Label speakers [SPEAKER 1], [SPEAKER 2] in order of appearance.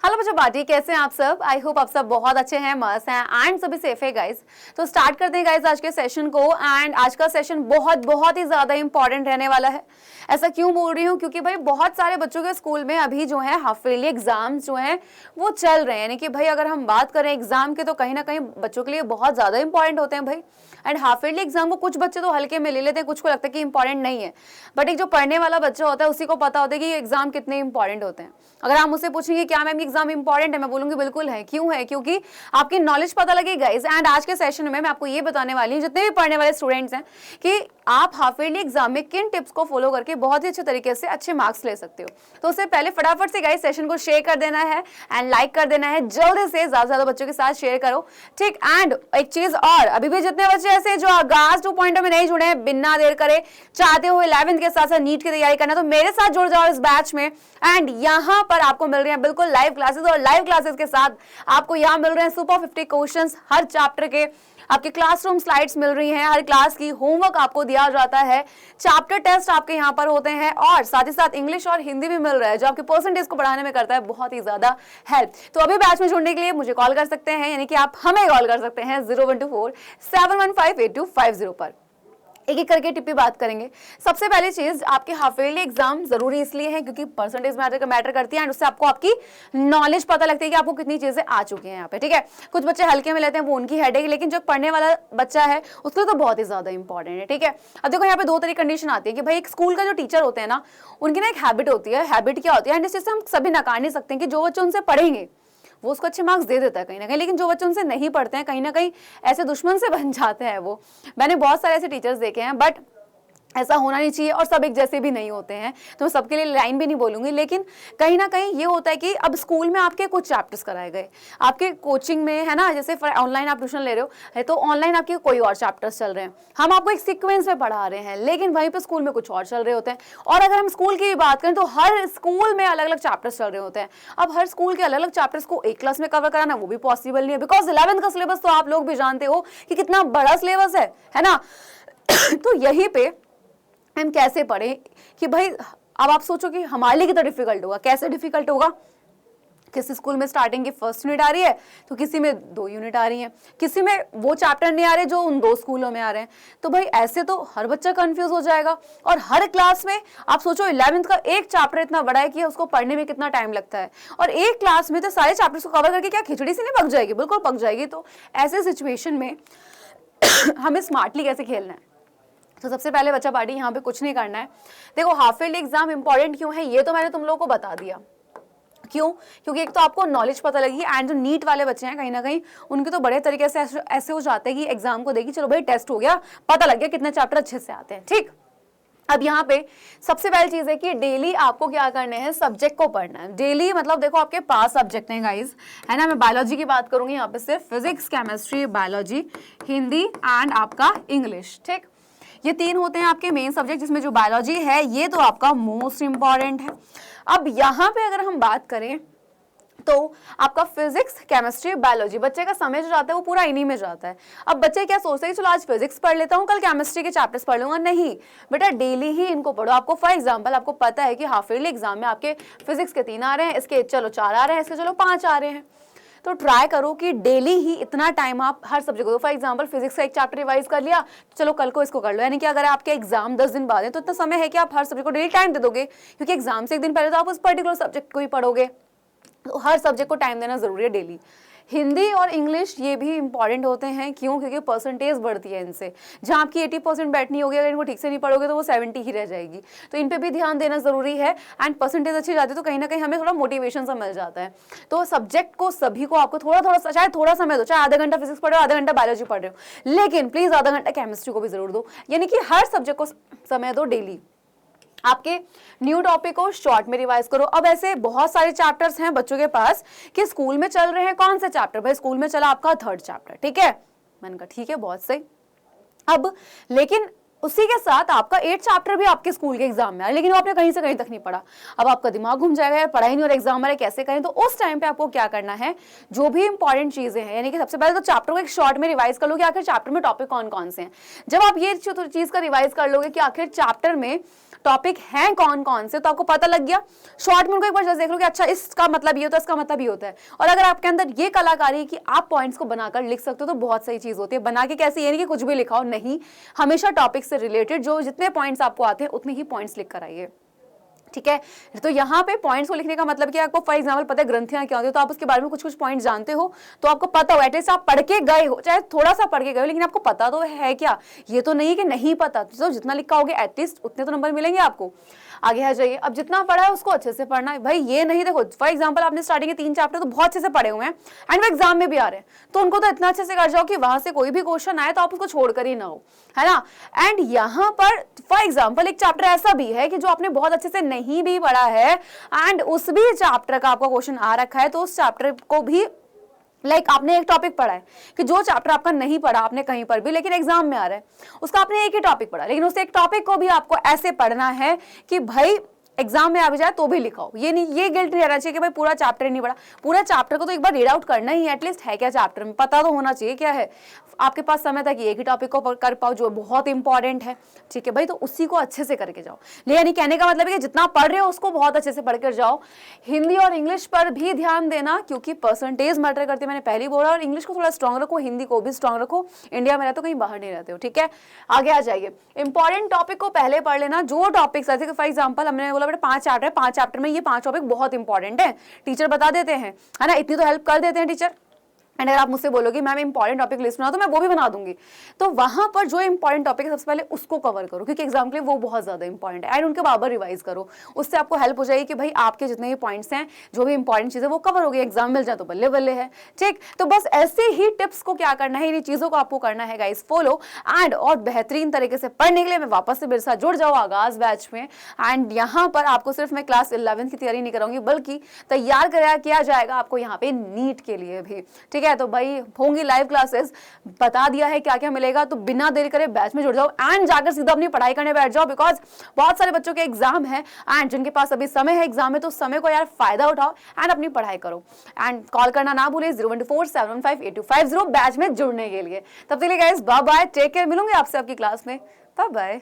[SPEAKER 1] Hello बच्चों, बाटी कैसे हैं आप सब। आई होप आप सब बहुत अच्छे हैं, मस्त हैं एंड सभी सेफ है गाइस। तो स्टार्ट करते हैं गाइस आज के सेशन को। एंड आज का सेशन बहुत ही ज्यादा इंपॉर्टेंट रहने वाला है। ऐसा क्यों बोल रही हूँ, क्योंकि भाई बहुत सारे बच्चों के स्कूल में अभी जो है हाफ ईयरली एग्जाम्स जो हैं वो चल रहे हैं। यानी कि भाई अगर हम बात करें एग्जाम के तो कहीं ना कहीं बच्चों के लिए बहुत ज्यादा इंपॉर्टेंट होते हैं भाई। एंड हाफ ईयरली एग्जाम को कुछ बच्चे तो हल्के में ले लेते हैं, कुछ को लगता है कि इंपॉर्टेंट नहीं है, बट एक जो पढ़ने वाला बच्चा होता है उसी को पता होता है कि ये एग्जाम कितने इंपॉर्टेंट होते हैं। अगर आप मुझसे पूछेंगे क्या मैम एग्जाम इंपॉर्टेंट है, मैं बोलूंगी बिल्कुल है। क्यों है? क्योंकि आपकी नॉलेज पता लगे गाइस। एंड आज के सेशन में मैं आपको ये बताने वाली हूँ जितने भी पढ़ने वाले स्टूडेंट्स हैं कि आप हाफ ईयरली एग्जाम में किन टिप्स को फॉलो करके बहुत ही अच्छे तरीके से अच्छे मार्क्स ले सकते हो। तो उससे पहले फटाफट से गाइस सेशन को शेयर कर देना है एंड लाइक कर देना है। जल्दी से ज्यादा बच्चों के साथ शेयर करो, ठीक। एंड एक चीज और, अभी भी जितने बच्चे ऐसे जो आगाज 2.0 में नहीं जुड़े हैं, बिना देर करे चाहते हो 11th के साथ साथ नीट की तैयारी करना, तो मेरे साथ जुड़ जाओ इस बैच में। एंड यहाँ पर आपको मिल रही है बिल्कुल लाइव क्लासेस, और लाइव क्लासेस के साथ आपको यहाँ मिल रहे हैं सुपर 50 क्वेश्चंस हर चैप्टर के। आपके क्लासरूम स्लाइड्स मिल रही हैं, हर क्लास की होमवर्क आपको दिया जाता है, चैप्टर टेस्ट आपके यहाँ पर होते हैं, और साथ ही साथ इंग्लिश और हिंदी भी मिल रहा है जो आपके परसेंटेज को बढ़ाने में करता है बहुत ही ज्यादा हेल्प। तो अभी बैच में जुड़ने के लिए मुझे कॉल कर सकते हैं, यानी कि आप हमें कॉल कर सकते हैं 0124-715-8250 पर। एक एक करके टिप्पी बात करेंगे। सबसे पहली चीज, आपके हाफ ईयरली एग्जाम जरूरी इसलिए है क्योंकि परसेंटेज मैटर करती है एंड उससे आपको आपकी नॉलेज पता लगती है कि आपको कितनी चीजें आ चुकी हैं यहाँ पे, ठीक है। कुछ बच्चे हल्के में लेते हैं, वो उनकी हेडेक, लेकिन जो पढ़ने वाला बच्चा है उसके लिए तो बहुत ही ज्यादा इंपॉर्टेंट है, ठीक है। अब देखो यहाँ पे दो तरह की कंडीशन आती है कि भाई एक स्कूल का जो टीचर होते हैं ना, उनकी ना एक हैबिट होती है। हैबिट क्या होती है, एंड इस चीज से हम सभी नकार नहीं सकते कि जो बच्चे उनसे पढ़ेंगे वो उसको अच्छे मार्क्स दे देता है कहीं ना कहीं, लेकिन जो बच्चे उनसे नहीं पढ़ते हैं कहीं ना कहीं ऐसे दुश्मन से बन जाते हैं वो। मैंने बहुत सारे ऐसे टीचर्स देखे हैं, बट ऐसा होना नहीं चाहिए और सब एक जैसे भी नहीं होते हैं, तो मैं सबके लिए लाइन भी नहीं बोलूंगी। लेकिन कहीं ना कहीं ये होता है कि अब स्कूल में आपके कुछ चैप्टर्स कराए गए, आपके कोचिंग में है ना, जैसे ऑनलाइन आप ट्यूशन ले रहे हो है तो ऑनलाइन आपके कोई और चैप्टर्स चल रहे हैं, हम आपको एक सीक्वेंस में पढ़ा रहे हैं, लेकिन वहीं पे स्कूल में कुछ और चल रहे होते हैं। और अगर हम स्कूल की बात करें तो हर स्कूल में अलग अलग चैप्टर्स चल रहे होते हैं। अब हर स्कूल के अलग अलग चैप्टर्स को एक क्लास में कवर कराना वो भी पॉसिबल नहीं है, बिकॉज 11th का सिलेबस तो आप लोग भी जानते हो कि कितना बड़ा सिलेबस है ना। तो यहीं पे हम कैसे पढ़ें कि भाई, अब आप सोचो कि हमारे लिए कितना डिफिकल्ट होगा। कैसे डिफिकल्ट होगा? किसी स्कूल में स्टार्टिंग की फर्स्ट यूनिट आ रही है तो किसी में 2 यूनिट आ रही हैं, किसी में वो चैप्टर नहीं आ रहे जो उन 2 स्कूलों में आ रहे हैं। तो भाई ऐसे तो हर बच्चा कंफ्यूज हो जाएगा। और हर क्लास में आप सोचो 11th का एक चैप्टर इतना बड़ा है कि उसको पढ़ने में कितना टाइम लगता है, और एक क्लास में तो सारे चैप्टर्स को कवर करके क्या खिचड़ी से नहीं पक जाएगी? बिल्कुल पक जाएगी। तो ऐसे सिचुएशन में हमें स्मार्टली कैसे खेलना है? तो सबसे पहले बच्चा पार्टी यहाँ पे कुछ नहीं करना है। देखो हाफ ईयरली एग्जाम इंपॉर्टेंट क्यों है ये तो मैंने तुम लोगों को बता दिया। क्यों? क्योंकि एक तो आपको नॉलेज पता लगी, एंड जो नीट वाले बच्चे हैं कहीं ना कहीं उनके तो बड़े तरीके से ऐसे हो जाते हैं कि एग्जाम को देखी, चलो भाई टेस्ट हो गया, पता लग गया कितने चैप्टर अच्छे से आते हैं, ठीक। अब यहाँ पे सबसे पहली चीज है कि डेली आपको क्या करना है, सब्जेक्ट को पढ़ना है। डेली मतलब देखो आपके 5 सब्जेक्ट हैं गाइस, है ना। मैं बायोलॉजी की बात करूंगी यहाँ पे, सिर्फ physics, chemistry, biology, Hindi and आपका इंग्लिश, ठीक। ये 3 होते हैं आपके मेन सब्जेक्ट, जिसमें जो बायोलॉजी है ये तो आपका मोस्ट इंपॉर्टेंट है। अब यहाँ पे अगर हम बात करें तो आपका फिजिक्स, केमिस्ट्री, बायोलॉजी, बच्चे का समय जो जाता है वो पूरा इन्हीं में जाता है। अब बच्चे क्या सोचते हैं कि चलो आज फिजिक्स पढ़ लेता हूँ, कल केमिस्ट्री के चैप्टर्स पढ़ लूंगा। नहीं बेटा, डेली ही इनको पढ़ो। आपको फॉर एग्जांपल आपको पता है कि हाफ ईयरली एग्जाम में आपके फिजिक्स के 3 आ रहे हैं, इसके चलो 4 आ रहे हैं, इसके चलो 5 आ रहे हैं। तो ट्राई करो कि डेली ही इतना टाइम आप हर सब्जेक्ट को, फॉर एग्जांपल फिजिक्स का एक चैप्टर रिवाइज कर लिया, चलो कल को इसको कर लो। यानी कि अगर आपके एग्जाम 10 दिन बाद है तो इतना समय है कि आप हर सब्जेक्ट को डेली टाइम दे दोगे, क्योंकि एग्जाम से एक दिन पहले तो आप उस पर्टिकुलर सब्जेक्ट को ही पढ़ोगे। तो हर सब्जेक्ट को टाइम देना जरूरी है डेली। हिंदी और इंग्लिश ये भी इंपॉर्टेंट होते हैं। क्यों? क्योंकि परसेंटेज बढ़ती है इनसे। जहाँ आपकी 80% बैठनी होगी, अगर इनको ठीक से नहीं पढ़ोगे तो वो 70 ही रह जाएगी। तो इन पे भी ध्यान देना जरूरी है। एंड परसेंटेज अच्छी जाती है तो कहीं ना कहीं हमें थोड़ा मोटिवेशन सा मिल जाता है। तो सब्जेक्ट को सभी को आपको थोड़ा चाहे थोड़ा समय दो, चाहे आधा घंटा फिजिक्स पढ़ रहे हो, आधा घंटा बायोलॉजी पढ़ रहे हो, लेकिन प्लीज आधा घंटा केमिस्ट्री को भी जरूर दो। यानी कि हर सब्जेक्ट को समय दो डेली। आपके न्यू टॉपिक को शॉर्ट में रिवाइज करो। अब ऐसे बहुत सारे चैप्टर्स हैं बच्चों के पास कि स्कूल में चल रहे हैं। कौन से चैप्टर? भाई स्कूल में चला आपका 3rd चैप्टर, ठीक है। मैंने कहा ठीक है, बहुत सही। अब लेकिन उसी के साथ आपका 8 चैप्टर भी आपके स्कूल के एग्जाम में है, लेकिन वो आपने कहीं से कहीं तक नहीं पढ़ा। अब आपका दिमाग घूम जाएगा, यार पढ़ाई नहीं और एग्जाम में कैसे करें। तो उस टाइम पे आपको क्या करना है, जो भी इंपॉर्टेंट चीजें हैं, यानी कि सबसे पहले तो चैप्टर को एक शॉर्ट में रिवाइज कर लो कि आखिर चैप्टर में टॉपिक कौन कौन से हैं। जब आप ये चीज का रिवाइज कर लोगे कि आखिर चैप्टर में टॉपिक हैं कौन कौन से, तो आपको पता लग गया। शॉर्ट में उनको एक बार जस्ट देख लो कि अच्छा इसका मतलब ये होता है, इसका मतलब ये होता है। और अगर आपके अंदर ये कलाकारी है कि आप पॉइंट्स को बनाकर लिख सकते हो, तो बहुत सही चीज होती है। बना के कैसे, ये नहीं कि कुछ भी लिखाओ, नहीं, हमेशा टॉपिक से रिलेटेड जो जितने पॉइंट्स आपको आते हैं उतने ही पॉइंट्स लिख कर आइए, ठीक है। तो यहाँ पे पॉइंट्स को लिखने का मतलब कि आपको फॉर एग्जांपल पता है ग्रंथियां क्या होती है, तो आप उसके बारे में कुछ कुछ पॉइंट जानते हो, तो आपको पता हो, एटलीस्ट आप पढ़ के गए हो, चाहे थोड़ा सा पढ़ के गए हो, लेकिन आपको पता तो है क्या, ये तो नहीं कि नहीं पता। तो जितना लिखा होगे एटलीस्ट उतने तो नंबर मिलेंगे आपको। आगे आ जाइए, अब जितना पढ़ा है उसको अच्छे से पढ़ना है भाई। ये नहीं, देखो फॉर एग्जांपल आपने स्टार्टिंग के 3 चैप्टर तो बहुत अच्छे से पढ़े हुए हैं एंड वो एग्जाम में भी आ रहे हैं, तो उनको तो इतना अच्छे से कर जाओ कि वहां से कोई भी क्वेश्चन आए तो आप उसको छोड़कर ही ना हो, है ना। एंड यहाँ पर फॉर एग्जाम्पल एक चैप्टर ऐसा भी है कि जो आपने बहुत अच्छे से नहीं भी पढ़ा है एंड उस भी चैप्टर का आपका क्वेश्चन आ रखा है, तो उस चैप्टर को भी आपने एक टॉपिक पढ़ा है कि जो चैप्टर आपका नहीं पढ़ा आपने कहीं पर भी, लेकिन एग्जाम में आ रहा है, उसका आपने एक ही टॉपिक पढ़ा, लेकिन उस एक टॉपिक को भी आपको ऐसे पढ़ना है कि भाई एग्जाम में आ भी जाए तो भी लिखाओ। ये नहीं, ये गिल्ट नहीं रहना चाहिए कि भाई पूरा चैप्टर नहीं पढ़ा। पूरा चैप्टर को तो एक बार रीड आउट करना ही है, एटलीस्ट है क्या चैप्टर में, पता तो होना चाहिए क्या है। आपके पास समय था कि एक ही टॉपिक को कर पाओ जो बहुत इंपॉर्टेंट है, ठीक है भाई, तो उसी को अच्छे से करके जाओ। यानी कहने का मतलब है कि जितना पढ़ रहे हो उसको बहुत अच्छे से पढ़कर जाओ। हिंदी और इंग्लिश पर भी ध्यान देना, क्योंकि परसेंटेज मैटर करती है, मैंने पहले ही बोला। और इंग्लिश को थोड़ा स्ट्रॉन्ग रखो, हिंदी को भी स्ट्रॉन्ग रखो। इंडिया में रहते हो, कहीं बाहर नहीं रहते हो, ठीक है। आगे आ जाइए, इंपॉर्टेंट टॉपिक को पहले पढ़ लेना। जो टॉपिक्स ऐसे फॉर एग्जाम्पल हमने बोला बेटा 5 चैप्टर है, 5 चैप्टर में ये 5 टॉपिक बहुत इंपॉर्टेंट है, टीचर बता देते हैं, है ना, इतनी तो हेल्प कर देते हैं टीचर। एंड अगर आप मुझसे बोलोगे मैम इंपॉर्टेंट टॉपिक लिस्ट बना, तो मैं वो भी बना दूंगी। तो वहां पर जो इंपॉर्टेंट टॉपिक है सबसे पहले उसको कवर करो, क्योंकि एग्जाम के लिए वो बहुत ज्यादा इंपॉर्टेंट है। एंड उनके बार रिवाइज करो, उससे आपको हेल्प हो जाएगी कि भाई आपके जितने भी पॉइंट्स हैं, जो भी इंपॉर्टेंट चीजें वो कवर हो गई, एग्जाम मिल जाए तो बल्ले बल्ले है, ठीक। तो बस ऐसे ही टिप्स को क्या करना है, इन चीजों को आपको करना है गाइस फॉलो। एंड और बेहतरीन तरीके से पढ़ने के लिए मैं वापस से मेरे साथ जुड़ जाओ आगाज बैच में। एंड यहाँ पर आपको सिर्फ मैं क्लास 11 की तैयारी नहीं कराऊंगी, बल्कि तैयार किया जाएगा आपको यहाँ पे नीट के लिए भी, ठीक है। तो भाई होंगी लाइव क्लासेस, बता दिया है क्या क्या मिलेगा, तो बिना देरी करे बैच में जुड़ जाओ एंड जाकर सीधा अपनी पढ़ाई करने बैठ जाओ। बिकॉज बहुत सारे बच्चों के एग्जाम है एंड जिनके पास अभी समय है एग्जाम में, तो समय को यार फायदा उठाओ एंड अपनी पढ़ाई करो। एंड कॉल करना ना भूले 01471582550 बैच में जुड़ने के लिए। तब तक के लिए guys bye bye, take care, मिलूंगी आपसे आपकी क्लास में, बाय बाय।